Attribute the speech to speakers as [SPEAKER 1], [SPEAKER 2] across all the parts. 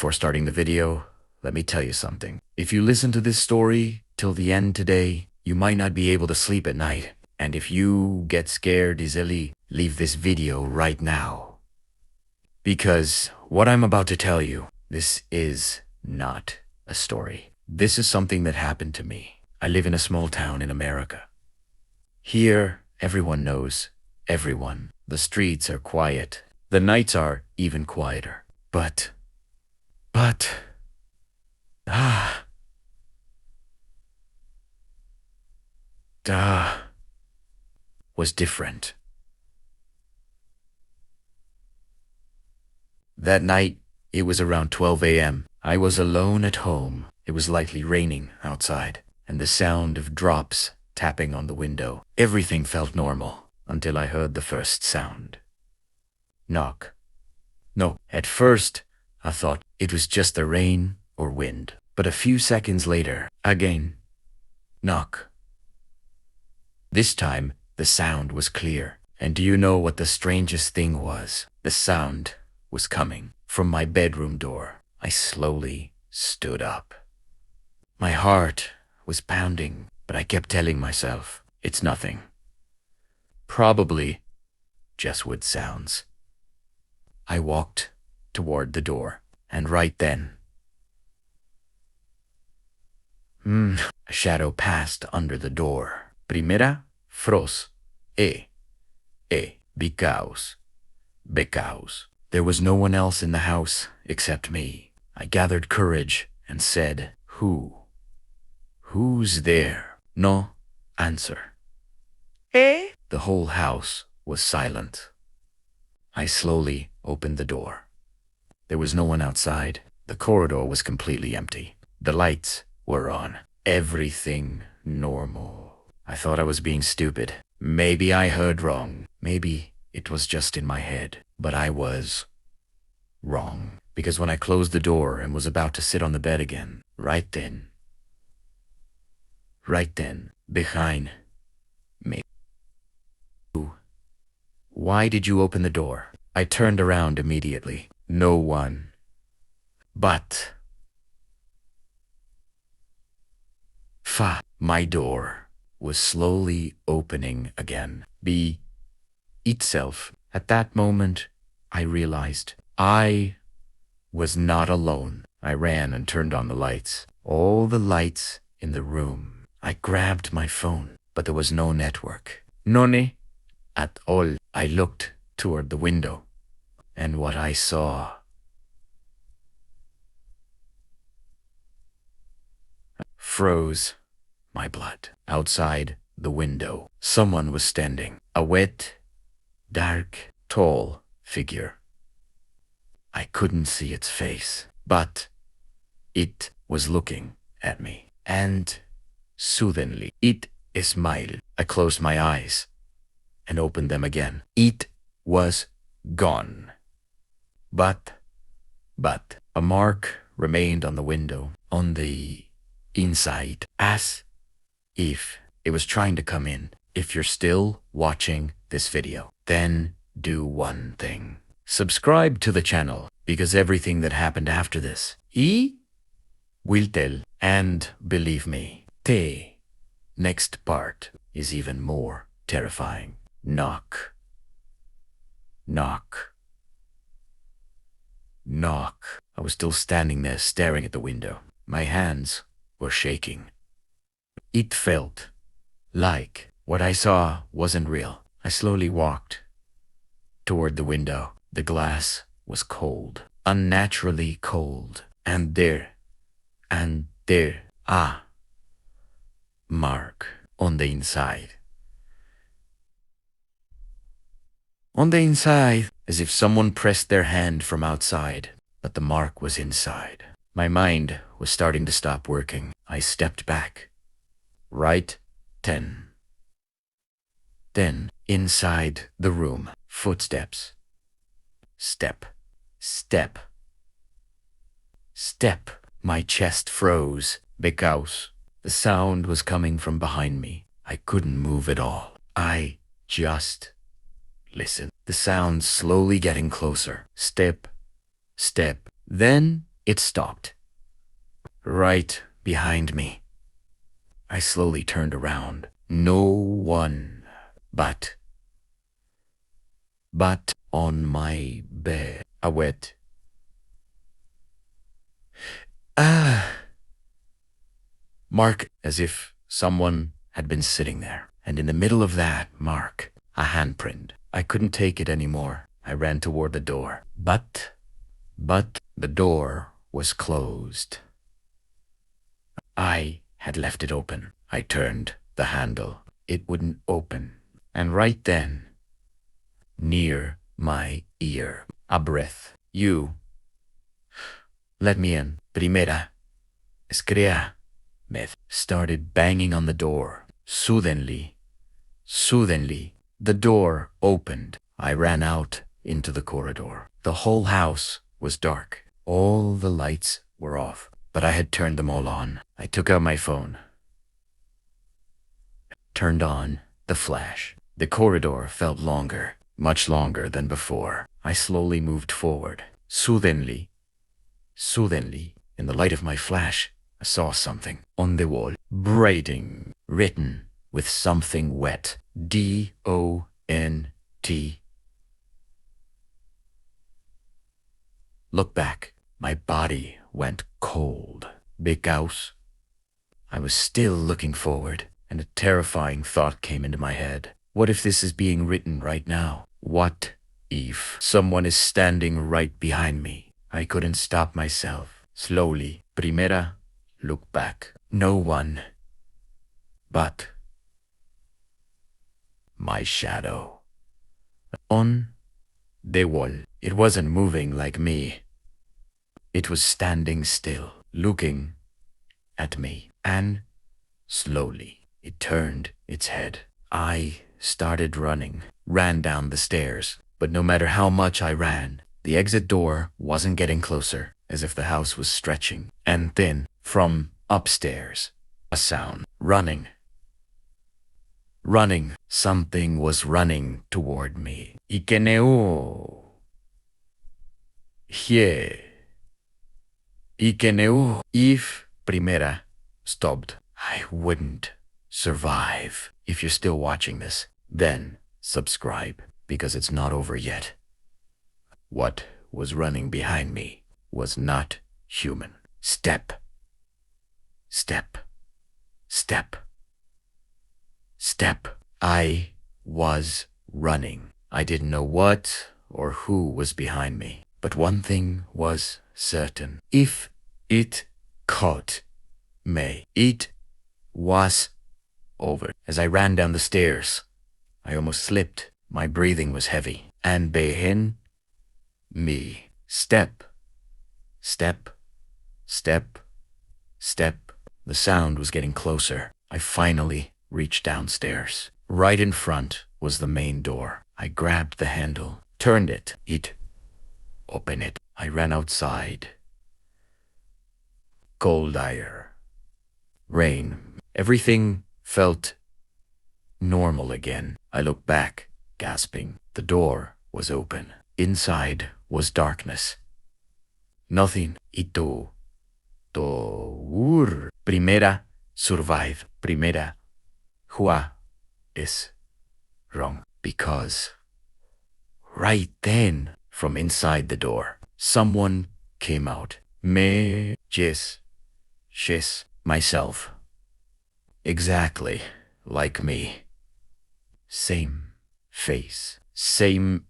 [SPEAKER 1] Before starting the video, let me tell you something. If you listen to this story till the end today, you might not be able to sleep at night. And if you get scared easily, leave this video right now. Because what I'm about to tell you, this is not a story. This is something that happened to me. I live in a small town in America. Here, everyone knows everyone. The streets are quiet. The nights are even quieter. But, was different. That night, it was around 12 a.m. I was alone at home. It was lightly raining outside, and the sound of drops tapping on the window. Everything felt normal until I heard the first sound. Knock. No, at first, I thought it was just the rain or wind. But a few seconds later, again, knock. This time, the sound was clear. And do you know what the strangest thing was? The sound was coming from my bedroom door. I slowly stood up. My heart was pounding, but I kept telling myself, it's nothing. Probably just wood sounds. I walked toward the door, and right then, a shadow passed under the door. Primera fros, becaus. There was no one else in the house except me. I gathered courage and said, Who's there? No answer. The whole house was silent. I slowly opened the door. There was no one outside. The corridor was completely empty. The lights were on. Everything normal. I thought I was being stupid. Maybe I heard wrong. Maybe it was just in my head. But I was wrong. Because when I closed the door and was about to sit on the bed again, right then, behind me. Why did you open the door? I turned around immediately. No one. But my door was slowly opening again. Itself. At that moment, I realized I was not alone. I ran and turned on the lights. All the lights in the room. I grabbed my phone, but there was no network. None at all. I looked toward the window, and what I saw froze my blood. Outside the window, someone was standing. A wet, dark, tall figure. I couldn't see its face, but it was looking at me. And suddenly, it smiled. I closed my eyes and opened them again. It was gone. But a mark remained on the window, on the inside, as if it was trying to come in. If you're still watching this video, then do one thing. Subscribe to the channel, because everything that happened after this, will tell. And believe me, the next part is even more terrifying. Knock. Knock. Knock. I was still standing there staring at the window. My hands were shaking. It felt like what I saw wasn't real. I slowly walked toward the window. The glass was cold, unnaturally cold. And there, mark on the inside. On the inside, as if someone pressed their hand from outside, but the mark was inside. My mind was starting to stop working. I stepped back. Right then, inside the room, footsteps. Step. My chest froze because the sound was coming from behind me. I couldn't move at all. I just listened. The sound slowly getting closer. Step. Then It stopped. Right behind me. I slowly turned around. No one but on my bed. A wet. Mark, as if someone had been sitting there. And in the middle of that mark, a handprint. I couldn't take it anymore. I ran toward the door. But the door was closed. I had left it open. I turned the handle. It wouldn't open. And right then, near my ear, a breath. You. Let me in. Primera. Escrea. Meth. Started banging on the door. Suddenly, the door opened. I ran out into the corridor. The whole house was dark. All the lights were off, but I had turned them all on. I took out my phone, turned on the flash. The corridor felt longer, much longer than before. I slowly moved forward. Suddenly, in the light of my flash, I saw something on the wall, written with something wet. D-O-N-T. Look back. My body went cold because I was still looking forward, and a terrifying thought came into my head. What if this is being written right now? What if someone is standing right behind me? I couldn't stop myself. Slowly, primera, look back. No one but my shadow. On the wall. It wasn't moving like me. It was standing still, looking at me. And slowly, it turned its head. I started running, ran down the stairs. But no matter how much I ran, the exit door wasn't getting closer, as if the house was stretching. And then, from upstairs, a sound. Running. Something was running toward me. Ikeneo. Hie. Ikeneo. If primera stopped, I wouldn't survive. If you're still watching this, then subscribe, because it's not over yet. What was running behind me was not human. Step. I was running. I didn't know what or who was behind me. But one thing was certain. If it caught me, it was over. As I ran down the stairs, I almost slipped. My breathing was heavy. And behind me, step. The sound was getting closer. I finally reached downstairs. Right in front was the main door. I grabbed the handle, turned it. Open it. I ran outside. Cold air. Rain. Everything felt normal again. I looked back, gasping. The door was open. Inside was darkness. Nothing. Primera, survive. Primera, hua is wrong. Because right then, from inside the door, someone came out. Myself. Exactly like me. Same face, same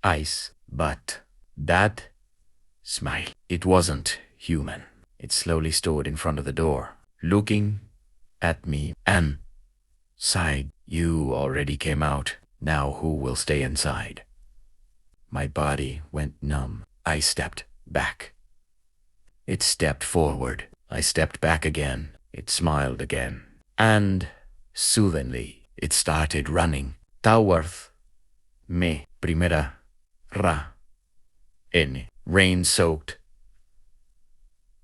[SPEAKER 1] eyes, but that smile, it wasn't human. It slowly stood in front of the door, looking at me and sighed. You already came out. Now who will stay inside? My body went numb. I stepped back. It stepped forward. I stepped back again. It smiled again. And suddenly it started running towards me. Primera, ra, en, rain-soaked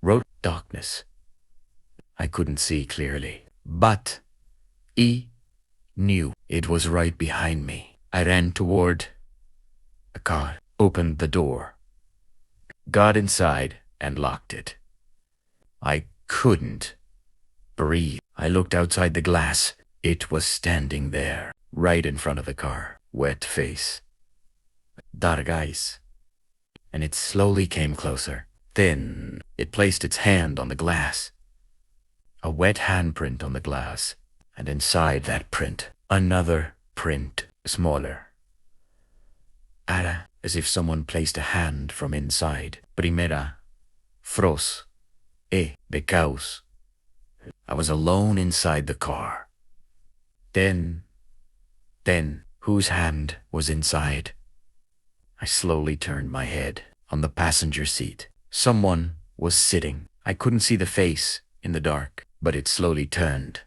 [SPEAKER 1] road. Darkness. I couldn't see clearly, but I knew it was right behind me. I ran toward a car, opened the door, got inside, and locked it. I couldn't breathe. I looked outside the glass. It was standing there, right in front of the car. Wet face. Dark eyes. And it slowly came closer. Then it placed its hand on the glass. A wet handprint on the glass. And inside that print, another print, smaller. Era as if someone placed a hand from inside. Primera, fros, de caos. I was alone inside the car. Then, whose hand was inside? I slowly turned my head. On the passenger seat, someone was sitting. I couldn't see the face in the dark, but it slowly turned.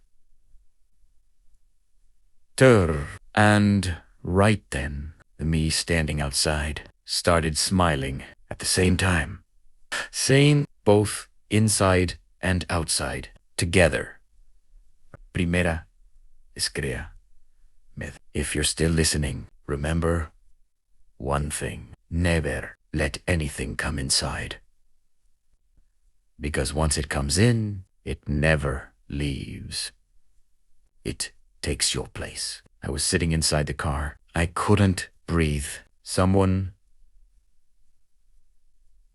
[SPEAKER 1] And right then, the me standing outside started smiling at the same time. Saying both inside and outside together. Primera es crea. If you're still listening, remember one thing. Never let anything come inside. Because once it comes in, it never leaves. It takes your place. I was sitting inside the car. I couldn't breathe. Someone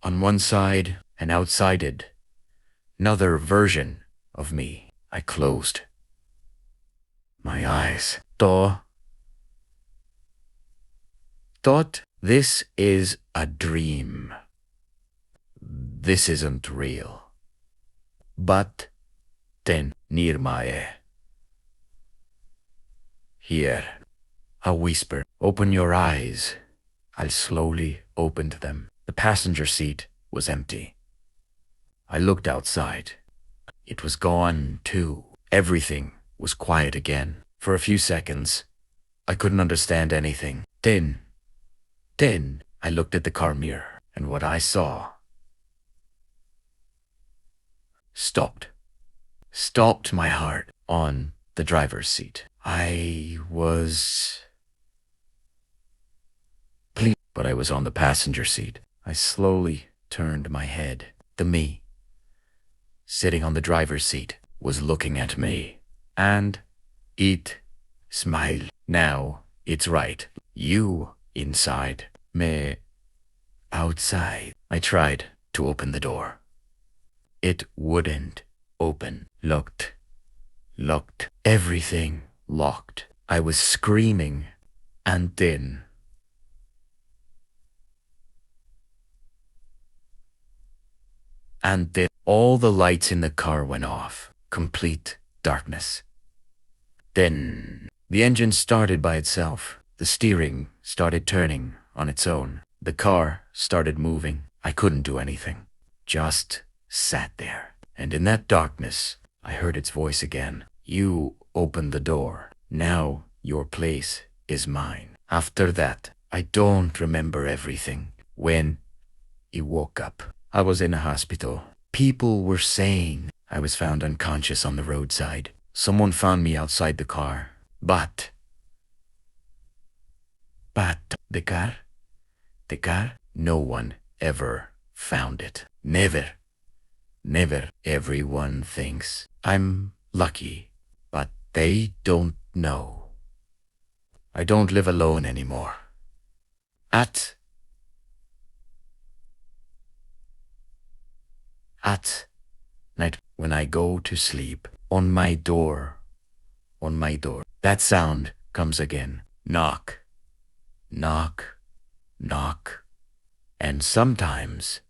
[SPEAKER 1] on one side and outside it. Another version of me. I closed my eyes. Thought this is a dream. This isn't real. But then Nirmae. Here, a whisper. Open your eyes. I slowly opened them. The passenger seat was empty. I looked outside. It was gone too. Everything was quiet again. For a few seconds, I couldn't understand anything. Then I looked at the car mirror, and what I saw stopped my heart on the driver's seat. I was pleased, but I was on the passenger seat. I slowly turned my head. The me, sitting on the driver's seat, was looking at me, and it smiled. Now it's right. You inside, me outside. I tried to open the door. It wouldn't open. Locked. Everything locked. I was screaming, and then all the lights in the car went off. Complete darkness. Then the engine started by itself. The steering started turning on its own. The car started moving. I couldn't do anything. Just sat there. And in that darkness, I heard its voice again. You opened the door. Now your place is mine. After that, I don't remember everything. When I woke up, I was in a hospital. People were saying I was found unconscious on the roadside. Someone found me outside the car. But the car, no one ever found it. Never. Everyone thinks I'm lucky, but they don't know. I don't live alone anymore. At night, when I go to sleep, on my door, that sound comes again. Knock. And sometimes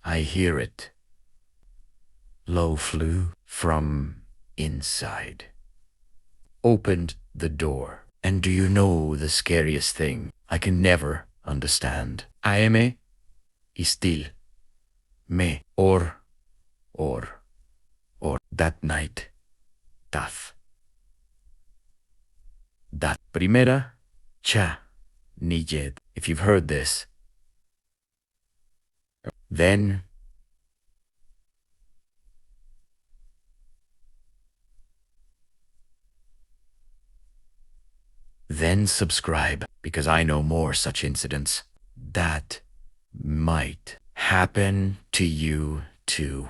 [SPEAKER 1] I hear it. Low flew from inside. Opened the door. And do you know the scariest thing I can never understand? Aeme still. Me. Or that night. Death. That primera cha niyed. If you've heard this, then Then subscribe, because I know more such incidents that might happen to you too.